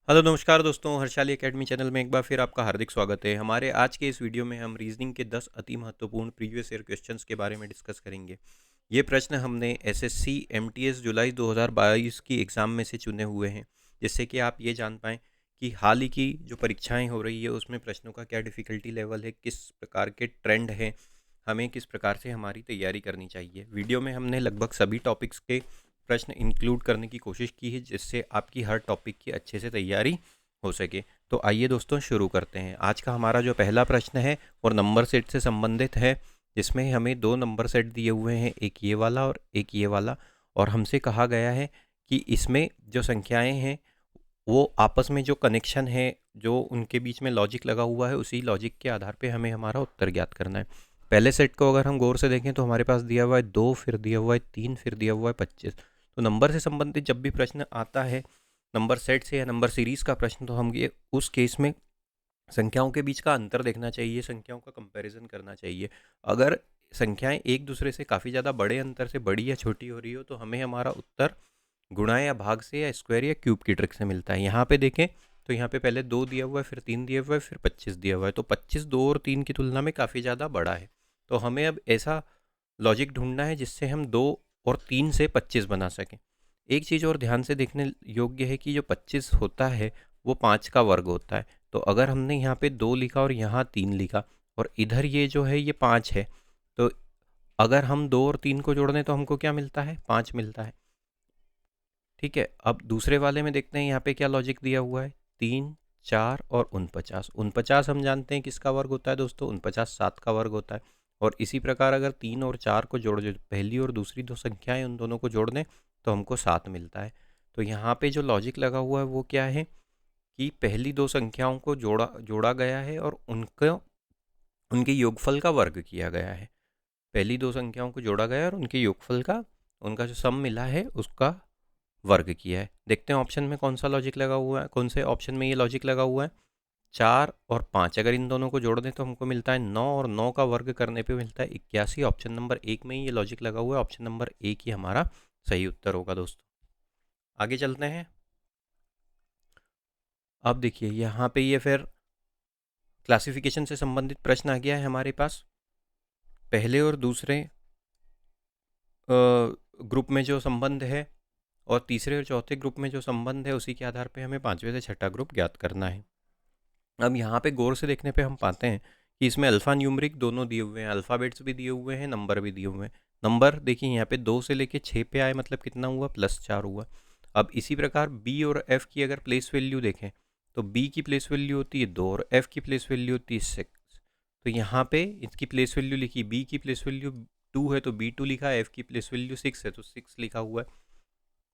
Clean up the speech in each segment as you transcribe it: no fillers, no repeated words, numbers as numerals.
Hello नमस्कार दोस्तों, Harshali academy channel में एक बार फिर आपका हार्दिक स्वागत है। हमारे आज के इस वीडियो में हम रीजनिंग के 10 अति महत्वपूर्ण प्रीवियस ईयर क्वेश्चंस के बारे में डिस्कस करेंगे। ये प्रश्न हमने एसएससी एमटीएस जुलाई 2022 की एग्ज़ाम में से चुने हुए हैं, जिससे कि आप ये जान पाएँ कि हाल ही की जो परीक्षाएं हो रही है उसमें प्रश्नों का क्या डिफ़िकल्टी लेवल है, किस प्रकार के ट्रेंड हैं, हमें किस प्रकार से हमारी तैयारी करनी चाहिए। वीडियो में हमने लगभग सभी टॉपिक्स के प्रश्न इंक्लूड करने की कोशिश की है, जिससे आपकी हर टॉपिक की अच्छे से तैयारी हो सके। तो आइए दोस्तों शुरू करते हैं। आज का हमारा जो पहला प्रश्न है और नंबर सेट से संबंधित है, जिसमें हमें दो नंबर सेट दिए हुए हैं, एक ये वाला और एक ये वाला, और हमसे कहा गया है कि इसमें जो संख्याएं हैं वो आपस में जो कनेक्शन है, जो उनके बीच में लॉजिक लगा हुआ है, उसी लॉजिक के आधार पे हमें हमारा उत्तर ज्ञात करना है। पहले सेट को अगर हम गौर से देखें तो हमारे पास दिया हुआ है 2, फिर दिया हुआ है 3, फिर दिया हुआ है 25। तो नंबर से संबंधित जब भी प्रश्न आता है, नंबर सेट से या नंबर सीरीज़ का प्रश्न, तो हम ये उस केस में संख्याओं के बीच का अंतर देखना चाहिए, संख्याओं का कंपैरिजन करना चाहिए। अगर संख्याएं एक दूसरे से काफ़ी ज़्यादा बड़े अंतर से बड़ी या छोटी हो रही हो, तो हमें हमारा उत्तर गुणा या भाग से या स्क्वायर या क्यूब की ट्रिक से मिलता है। यहाँ पे देखें तो यहाँ पे पहले 2 दिया हुआ है, फिर 3 दिया हुआ है, फिर 25 दिया हुआ है। तो 25 2 और 3 की तुलना में काफ़ी ज़्यादा बड़ा है। तो हमें अब ऐसा लॉजिक ढूंढना है जिससे हम 2 और 3 से 25 बना सकें। एक चीज़ और ध्यान से देखने योग्य है कि जो 25 होता है वो 5 का वर्ग होता है। तो अगर हमने यहाँ पे 2 लिखा और यहाँ 3 लिखा और इधर ये जो है ये 5 है, तो अगर हम 2 और 3 को जोड़ दें तो हमको क्या मिलता है? 5 मिलता है। ठीक है, अब दूसरे वाले में देखते हैं यहाँ पे क्या लॉजिक दिया हुआ है। 3, 4 और 49। 49 हम जानते हैं किसका वर्ग होता है दोस्तों? 49 7 का वर्ग होता है। और इसी प्रकार अगर 3 और 4 को जोड़, जो पहली और दूसरी दो संख्याएं, उन दोनों को जोड़ दें तो हमको 7 मिलता है। तो यहाँ पे जो लॉजिक लगा हुआ है वो क्या है कि पहली दो संख्याओं को जोड़ा जोड़ा गया है और उनका उनके योगफल का वर्ग किया गया है। पहली दो संख्याओं को जोड़ा गया है और उनके योगफल का, उनका जो सम मिला है उसका वर्ग किया है। देखते हैं ऑप्शन में कौन सा लॉजिक लगा हुआ है, कौन से ऑप्शन में ये लॉजिक लगा हुआ है। 4 और 5, अगर इन दोनों को जोड़ दें तो हमको मिलता है 9, और 9 का वर्ग करने पे मिलता है 81। ऑप्शन नंबर 1 में ही ये लॉजिक लगा हुआ है। ऑप्शन नंबर 1 ही हमारा सही उत्तर होगा दोस्तों। आगे चलते हैं। अब देखिए यहाँ पे ये फिर क्लासिफिकेशन से संबंधित प्रश्न आ गया है हमारे पास। पहले और दूसरे ग्रुप में जो संबंध है और तीसरे और चौथे ग्रुप में जो संबंध है, उसी के आधार पे हमें पांचवें से छठा ग्रुप ज्ञात करना है। अब यहाँ पे गौर से देखने पे हम पाते हैं कि इसमें अल्फ़ा न्यूमरिक दोनों दिए हुए हैं, अल्फ़ाबेट्स भी दिए हुए हैं, नंबर भी दिए हुए हैं। नंबर देखिए यहाँ पे 2 से लेके 6 पे आए, मतलब कितना हुआ? +4 हुआ। अब इसी प्रकार बी और एफ़ की अगर प्लेस वैल्यू देखें तो बी की प्लेस वैल्यू होती है 2 और एफ़ की प्लेस वैल्यू होती है 6। तो यहाँ पे इसकी प्लेस वैल्यू लिखी, बी की प्लेस वैल्यू 2 है तो B2 लिखा, एफ़ की प्लेस वैल्यू 6 है तो 6 लिखा हुआ है।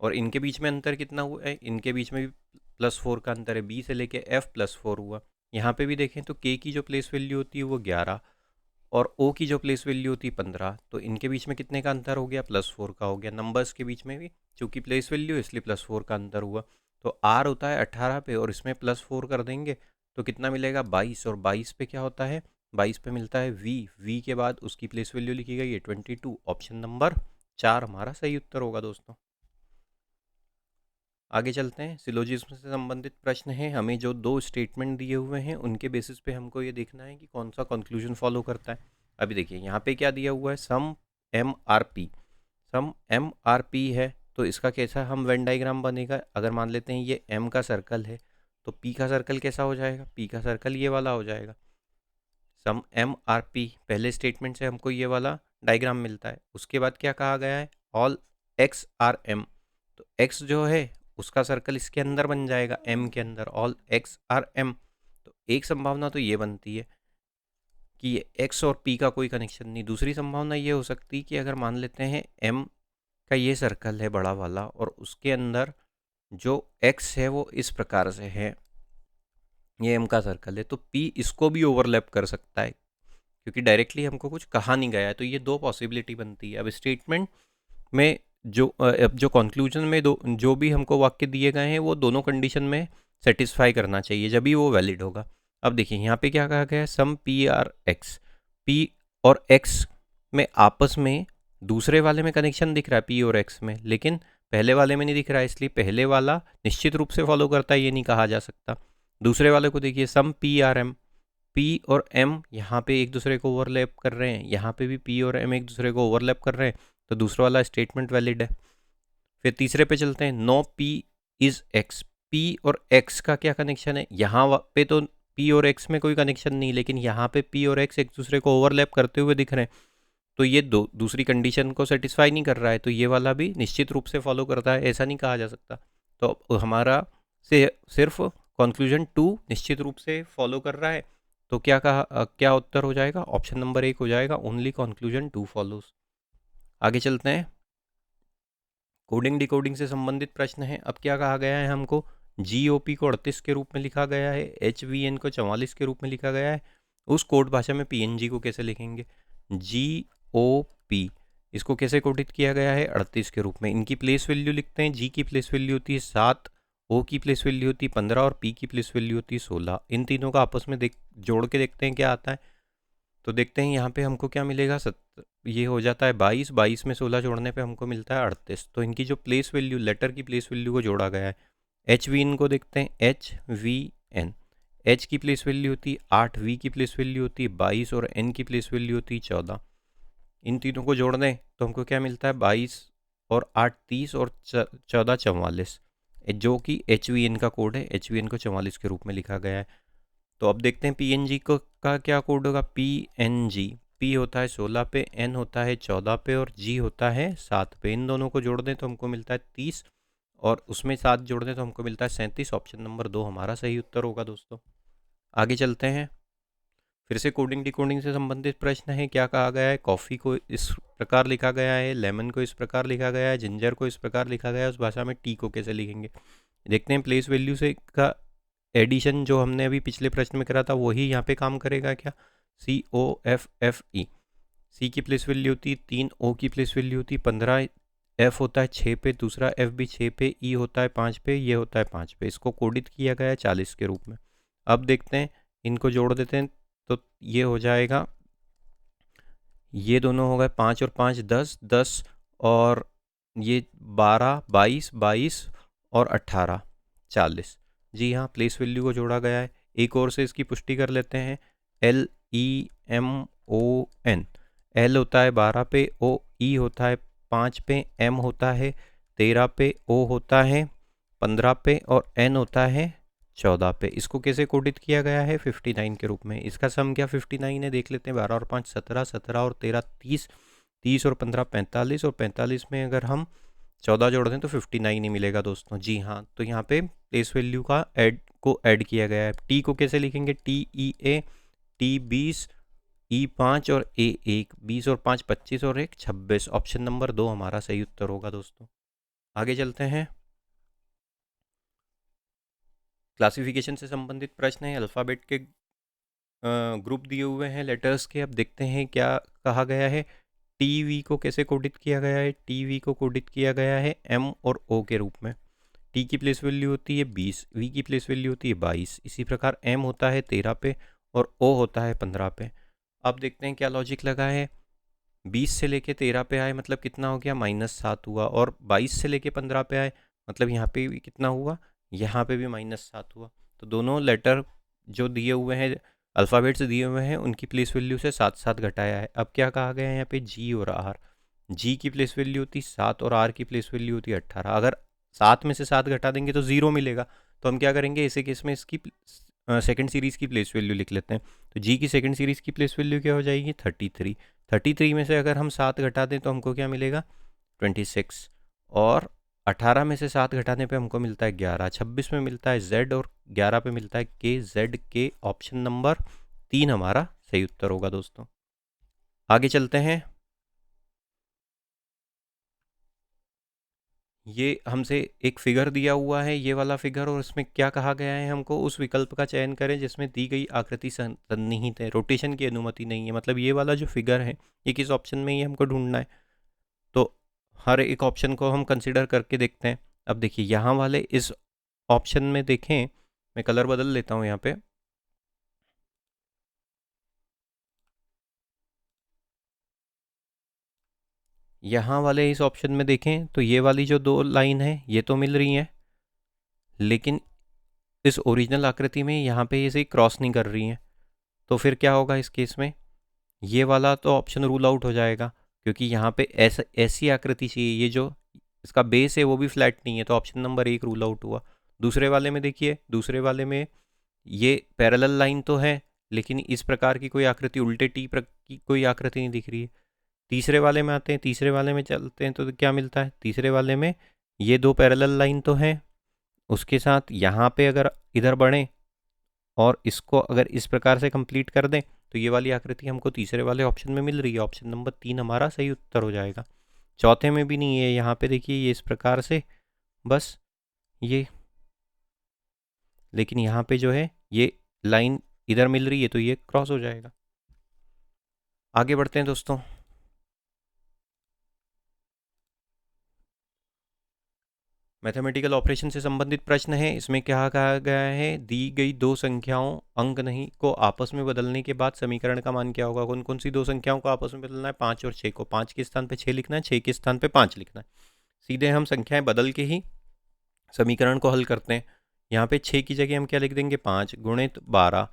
और इनके बीच में अंतर कितना हुआ है? इनके बीच में भी +4 का अंतर है, बी से लेके एफ +4 हुआ। यहाँ पे भी देखें तो के की जो प्लेस वैल्यू होती है वो 11 और ओ की जो प्लेस वैल्यू होती है 15। तो इनके बीच में कितने का अंतर हो गया? +4 का हो गया। नंबर्स के बीच में भी चूंकि प्लेस वैल्यू है इसलिए +4 का अंतर हुआ। तो आर होता है 18 पे और इसमें +4 कर देंगे तो कितना मिलेगा? 22। और 22 पे क्या होता है? 22 पे मिलता है वी के बाद उसकी प्लेस वैल्यू लिखी गई है 22। ऑप्शन नंबर 4 हमारा सही उत्तर होगा दोस्तों। आगे चलते हैं। सिलोजिज्म से संबंधित प्रश्न है। हमें जो दो स्टेटमेंट दिए हुए हैं उनके बेसिस पे हमको ये देखना है कि कौन सा कंक्लूजन फॉलो करता है। अभी देखिए यहाँ पे क्या दिया हुआ है? सम एम आर पी। सम एम आर पी है तो इसका कैसा हम वेन डाइग्राम बनेगा? अगर मान लेते हैं ये एम का सर्कल है तो पी का सर्कल कैसा हो जाएगा? पी का सर्कल ये वाला हो जाएगा। सम एम आर पी, पहले स्टेटमेंट से हमको ये वाला डायग्राम मिलता है। उसके बाद क्या कहा गया है? All X are M. तो एक्स जो है उसका सर्कल इसके अंदर बन जाएगा, एम के अंदर, ऑल एक्स आर एम। तो एक संभावना तो ये बनती है कि ये एक्स और पी का कोई कनेक्शन नहीं। दूसरी संभावना ये हो सकती है कि अगर मान लेते हैं एम का ये सर्कल है बड़ा वाला और उसके अंदर जो एक्स है वो इस प्रकार से है, ये एम का सर्कल है, तो पी इसको भी ओवरलैप कर सकता है क्योंकि डायरेक्टली हमको कुछ कहा नहीं गया है। तो ये दो पॉसिबिलिटी बनती है। अब स्टेटमेंट में अब जो कंक्लूजन में दो जो भी हमको वाक्य दिए गए हैं वो दोनों कंडीशन में सेटिस्फाई करना चाहिए, जब भी वो वैलिड होगा। अब देखिए यहाँ पे क्या कहा गया है? Some P R x. P और एक्स में आपस में दूसरे वाले में कनेक्शन दिख रहा है पी और एक्स में, लेकिन पहले वाले में नहीं दिख रहा है, इसलिए पहले वाला निश्चित रूप से फॉलो करता है ये नहीं कहा जा सकता। दूसरे वाले को देखिए, some P R M, P और एम यहाँ पे एक दूसरे को ओवरलैप कर रहे हैं, यहाँ पे भी पी और एम एक दूसरे को ओवरलैप कर रहे हैं, तो दूसरा वाला स्टेटमेंट वैलिड है। फिर तीसरे पे चलते हैं, no P is X, P और एक्स का क्या कनेक्शन है, यहाँ पे तो पी और एक्स में कोई कनेक्शन नहीं, लेकिन यहाँ पे पी और एक्स एक दूसरे को ओवरलैप करते हुए दिख रहे हैं, तो ये दूसरी कंडीशन को सेटिस्फाई नहीं कर रहा है, तो ये वाला भी निश्चित रूप से फॉलो करता है, ऐसा नहीं कहा जा सकता। तो हमारा से सिर्फ कंक्लूजन 2 निश्चित रूप से फॉलो कर रहा है, तो क्या उत्तर हो जाएगा, ऑप्शन नंबर 1 हो जाएगा, ओनली कंक्लूजन 2 फॉलोज। आगे चलते हैं, कोडिंग डिकोडिंग से संबंधित प्रश्न है। अब क्या कहा गया है हमको, GOP को 38 के रूप में लिखा गया है, HVN को 44 के रूप में लिखा गया है, उस कोड भाषा में PNG को कैसे लिखेंगे। GOP इसको कैसे कोडित किया गया है, 38 के रूप में। इनकी प्लेस वैल्यू लिखते हैं, G की प्लेस वैल्यू होती है 7, O की प्लेस वैल्यू होती है 15 और P की प्लेस वैल्यू होती है 16। इन तीनों का आपस में जोड़ के देखते हैं क्या आता है। तो देखते हैं यहाँ पे हमको क्या मिलेगा, ये हो जाता है 22, 22 में 16 जोड़ने पे हमको मिलता है 38। तो इनकी जो प्लेस वैल्यू, लेटर की प्लेस वैल्यू को जोड़ा गया है। HVN को देखते हैं, HVN, H की प्लेस वैल्यू होती है 8, V की प्लेस वैल्यू होती है 22 और N की प्लेस वैल्यू होती है 14। इन तीनों को जोड़ दें तो हमको क्या मिलता है, 22 और 8 30 और 14 44, जो कि HVN का कोड है, HVN को 44 के रूप में लिखा गया है। तो अब देखते हैं PNG को का क्या कोड होगा। PNG, P होता है 16 पे, N होता है 14 पे और G होता है 7 पे। इन दोनों को जोड़ दें तो हमको मिलता है 30 और उसमें 7 जोड़ दें तो हमको मिलता है 37। ऑप्शन नंबर 2 हमारा सही उत्तर होगा दोस्तों। आगे चलते हैं, फिर से कोडिंग डिकोडिंग से संबंधित प्रश्न है। क्या कहा गया है, कॉफ़ी को इस प्रकार लिखा गया है, लेमन को इस प्रकार लिखा गया है, जिंजर को इस प्रकार लिखा गया है, उस भाषा में टी को कैसे लिखेंगे। देखते हैं प्लेस वैल्यू से का एडिशन जो हमने अभी पिछले प्रश्न में करा था वही यहाँ पे काम करेगा क्या। COFFE, सी की प्लेस वैल्यू होती है 3, O की प्लेस वैल्यू होती है 15, F होता है 6 पे, दूसरा F भी 6 पे, E होता है 5 पे, ये होता है 5 पे। इसको कोडित किया गया है 40 के रूप में। अब देखते हैं, इनको जोड़ देते हैं तो ये हो जाएगा, ये दोनों हो गए 5 और 5 10, 10 और ये 12, 22, 22 और 18 40। जी हाँ, प्लेस वैल्यू को जोड़ा गया है। एक और से इसकी पुष्टि कर लेते हैं, LEMON, L होता है 12 पे, E होता है 5 पे, M होता है 13 पे, O होता है 15 पे और N होता है 14 पे। इसको कैसे कोडित किया गया है, 59 के रूप में। इसका सम क्या 59 है, देख लेते हैं। 12 और 5 17, 17 और 13 30, 30 और 15 45 और 45 में अगर हम 14 जोड़ दें तो 59 ही मिलेगा दोस्तों। जी हाँ, तो यहाँ पे प्लेस वैल्यू का ऐड किया गया है। टी को कैसे लिखेंगे, TEA, T 20, E 5 और A 1, 20 और 5 25 और 1 26। ऑप्शन नंबर 2 हमारा सही उत्तर होगा दोस्तों। आगे चलते हैं, क्लासिफिकेशन से संबंधित प्रश्न है। अल्फ़ाबेट के ग्रुप दिए हुए हैं लेटर्स के। अब देखते हैं क्या कहा गया है। TV को कैसे कोडित किया गया है, TV को कोडित किया गया है M और O के रूप में। T की प्लेस वैल्यू होती है 20, V की प्लेस वैल्यू होती है 22। इसी प्रकार M होता है 13 पे और O होता है 15 पे। अब देखते हैं क्या लॉजिक लगा है। 20 से लेके 13 पे आए मतलब कितना हो गया, -7 हुआ, और 22 से लेके 15 पे आए मतलब यहाँ पे भी कितना हुआ, यहाँ पे भी -7 हुआ। तो दोनों लेटर जो दिए हुए हैं, अल्फ़ाबेट्स दिए हुए हैं, उनकी प्लेस वैल्यू से 7 घटाया है। अब क्या कहा गया है यहाँ पे, G और R। G की प्लेस वैल्यू होती 7 और R की प्लेस वैल्यू होती 18। अगर 7 में से 7 घटा देंगे तो 0 मिलेगा। तो हम क्या करेंगे, इसी केस में इसकी सेकंड सीरीज़ की प्लेस वैल्यू लिख लेते हैं। तो G की सेकंड सीरीज़ की प्लेस वैल्यू क्या हो जाएगी, 33। 33 में से अगर हम 7 घटा दें तो हमको क्या मिलेगा, 26। और 18 में से 7 घटाने पे हमको मिलता है 11। 26 में मिलता है Z और 11 पे मिलता है K, Z K। Option number 3 हमारा सही उत्तर होगा दोस्तों। आगे चलते हैं, ये हमसे एक फिगर दिया हुआ है, ये वाला फिगर, और इसमें क्या कहा गया है, हमको उस विकल्प का चयन करें जिसमें दी गई आकृति सन्निहित है, रोटेशन की अनुमति नहीं है। मतलब ये वाला जो फिगर है ये किस ऑप्शन में, ये हमको ढूंढना है। तो हर एक ऑप्शन को हम कंसिडर करके देखते हैं। अब देखिए यहाँ वाले इस ऑप्शन में देखें, मैं कलर बदल लेता हूँ यहाँ पे। यहाँ वाले इस ऑप्शन में देखें तो ये वाली जो दो लाइन है ये तो मिल रही हैं, लेकिन इस ओरिजिनल आकृति में यहाँ पे ये क्रॉस नहीं कर रही हैं। तो फिर क्या होगा इस केस में, ये वाला तो ऑप्शन रूल आउट हो जाएगा, क्योंकि यहाँ पे ऐसा ऐसी आकृति चाहिए, ये जो इसका बेस है वो भी फ्लैट नहीं है, तो ऑप्शन नंबर 1 रूल आउट हुआ। दूसरे वाले में देखिए, दूसरे वाले में ये पैरेलल लाइन तो है, लेकिन इस प्रकार की कोई आकृति, उल्टे टी की कोई आकृति नहीं दिख रही है। तीसरे वाले में आते हैं, तीसरे वाले में चलते हैं तो क्या मिलता है, तीसरे वाले में ये दो पैरेलल लाइन तो हैं, उसके साथ यहाँ पे अगर इधर बढ़ें और इसको अगर इस प्रकार से कंप्लीट कर दें तो ये वाली आकृति हमको तीसरे वाले ऑप्शन में मिल रही है। ऑप्शन नंबर 3 हमारा सही उत्तर हो जाएगा। चौथे में भी नहीं है, यहाँ पे देखिए ये इस प्रकार से बस ये, लेकिन यहाँ पे जो है ये लाइन इधर मिल रही है तो ये क्रॉस हो जाएगा। आगे बढ़ते हैं दोस्तों। मैथमेटिकल ऑपरेशन से संबंधित प्रश्न है। इसमें क्या कहा गया है, दी गई दो संख्याओं अंक नहीं को आपस में बदलने के बाद समीकरण का मान क्या होगा। कौन कौन सी दो संख्याओं को आपस में बदलना है, 5 और 6 को। 5 के स्थान पे 6 लिखना है, 6 के स्थान पे 5 लिखना है। सीधे हम संख्याएं बदल के ही समीकरण को हल करते हैं। यहाँ पे 6 की जगह हम क्या लिख देंगे, 5 गुणित 12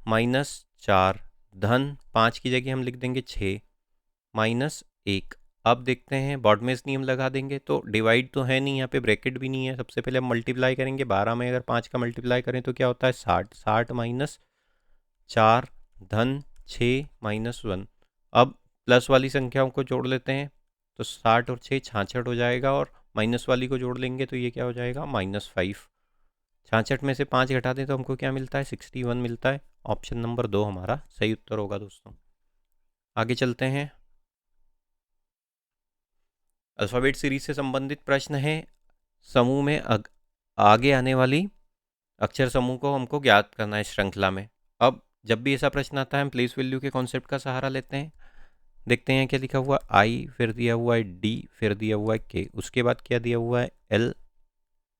माइनस 4 धन 5 की जगह हम लिख देंगे 6 माइनस 1। अब देखते हैं, बॉडमेस नियम लगा देंगे तो डिवाइड तो है नहीं, यहाँ पे ब्रैकेट भी नहीं है। सबसे पहले हम मल्टीप्लाई करेंगे, 12 में अगर 5 का मल्टीप्लाई करें तो क्या होता है 60, 60 माइनस 4 धन 6 माइनस 1। अब प्लस वाली संख्याओं को जोड़ लेते हैं तो 60 और 6 66 हो जाएगा, और माइनस वाली को जोड़ लेंगे तो ये क्या हो जाएगा -5। 66 में से 5 घटा दें तो हमको क्या मिलता है 61 मिलता है। ऑप्शन नंबर 2 हमारा सही उत्तर होगा दोस्तों। आगे चलते हैं। अल्फ़ाबेट सीरीज से संबंधित प्रश्न है। समूह में आगे आने वाली अक्षर समूह को हमको ज्ञात करना है श्रृंखला में। अब जब भी ऐसा प्रश्न आता है हम प्लेस वैल्यू के कॉन्सेप्ट का सहारा लेते हैं। देखते हैं क्या लिखा हुआ, आई, फिर दिया हुआ है डी, फिर दिया हुआ है के, उसके बाद क्या दिया हुआ है एल,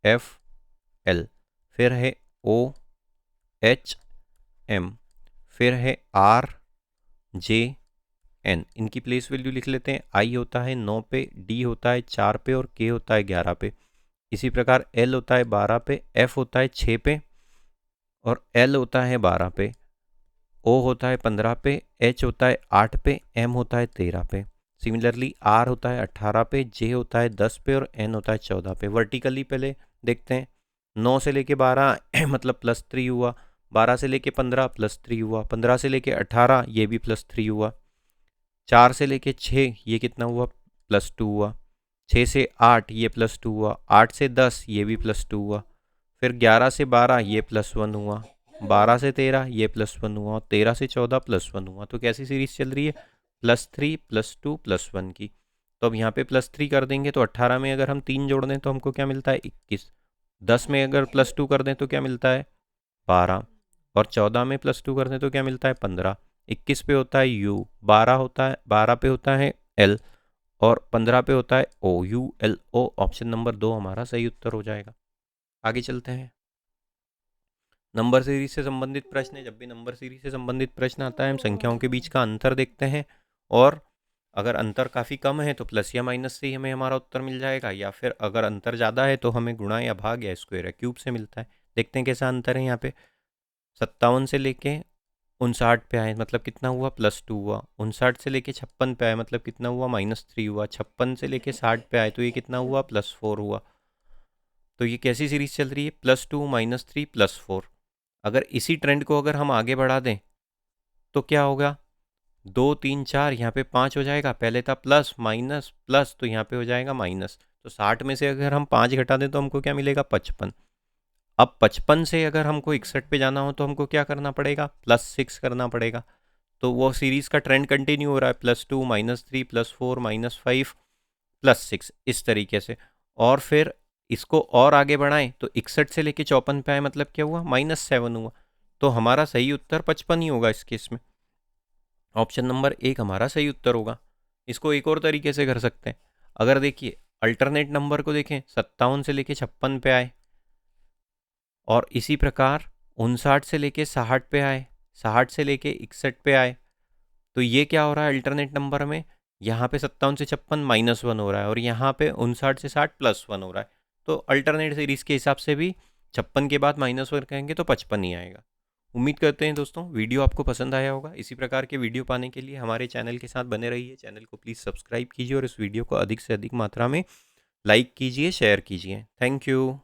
एफ, एल, फिर है ओ, एच, एम, फिर है आर, जे, एन। इनकी प्लेस वैल्यू लिख लेते हैं। आई होता है 9 पे, डी होता है 4 पे और के होता है 11 पे। इसी प्रकार एल होता है 12 पे, एफ होता है 6 पे और एल होता है 12 पे, ओ होता है 15 पे, एच होता है 8 पे, एम होता है 13 पे। सिमिलरली आर होता है 18 पे, जे होता है 10 पे और एन होता है 14 पे। वर्टिकली पहले देखते हैं, 9 से लेके 12 मतलब +3 हुआ, 12 से लेके 15 +3 हुआ, 15 से लेके 18 ये भी +3 हुआ, 4 से लेके 6 ये कितना हुआ +2 हुआ, 6 से 8 ये +2 हुआ, 8 से 10 ये भी +2 हुआ, फिर 11 से 12 ये +1 हुआ, 12 से 13 ये +1 हुआ और 13 से 14 +1 हुआ। तो कैसी सीरीज चल रही है, +3 +2 +1 की। तो अब यहाँ पे +3 कर देंगे तो 18 में अगर हम 3 जोड़ दें तो हमको क्या मिलता है 21, 10 में अगर +2 कर दें तो क्या मिलता है 12 और 14 में +2 कर दें तो क्या मिलता है 15। 21 पे होता है यू, 12 होता है, 12 पे होता है एल और 15 पे होता है O, U L O. Option number 2 हमारा सही उत्तर हो जाएगा। आगे चलते हैं। नंबर सीरीज से संबंधित प्रश्न है। जब भी नंबर सीरीज से संबंधित प्रश्न आता है हम संख्याओं के बीच का अंतर देखते हैं, और अगर अंतर काफ़ी कम है तो प्लस या माइनस से ही हमें हमारा उत्तर मिल जाएगा, या फिर अगर अंतर ज़्यादा है तो हमें गुणा या भाग या स्क्वायर या क्यूब से मिलता है। देखते हैं कैसा अंतर है। यहाँ पे 57 से लेके 59 पे आए मतलब कितना हुआ +2 हुआ, 59 से लेके 56 पे आए मतलब कितना हुआ -3 हुआ, 56 से लेके 60 पे आए तो ये कितना हुआ +4 हुआ। तो ये कैसी सीरीज चल रही है, +2 -3 +4। अगर इसी ट्रेंड को अगर हम आगे बढ़ा दें तो क्या होगा, 2 3 4 यहाँ पे 5 हो जाएगा, पहले था प्लस माइनस प्लस तो यहाँ पे हो जाएगा माइनस। तो 60 में से अगर हम 5 घटा दें तो हमको क्या मिलेगा 55। अब 55 से अगर हमको 61 पे जाना हो तो हमको क्या करना पड़ेगा, +6 करना पड़ेगा। तो वो सीरीज़ का ट्रेंड कंटिन्यू हो रहा है, +2 -3 +4 -5 +6 इस तरीके से। और फिर इसको और आगे बढ़ाएं तो 61 से लेके 54 पे आए मतलब क्या हुआ -7 हुआ। तो हमारा सही उत्तर 55 ही होगा इस केस में। ऑप्शन नंबर 1 हमारा सही उत्तर होगा। इसको एक और तरीके से कर सकते हैं। अगर देखिए अल्टरनेट नंबर को देखें, 57 से लेके 56 पे आए और इसी प्रकार 59 से लेके 60 पे आए, 60 से लेके 61 पे आए, तो ये क्या हो रहा है अल्टरनेट नंबर में, यहाँ पे 57 से 56 -1 हो रहा है और यहाँ पे 59 से 60 +1 हो रहा है। तो अल्टरनेट सीरीज के हिसाब से भी 56 के बाद -1 कहेंगे तो 55 ही आएगा। उम्मीद करते हैं दोस्तों वीडियो आपको पसंद आया होगा। इसी प्रकार के वीडियो पाने के लिए हमारे चैनल के साथ बने रहिए। चैनल को प्लीज़ सब्सक्राइब कीजिए और इस वीडियो को अधिक से अधिक मात्रा में लाइक कीजिए, शेयर कीजिए। Thank you.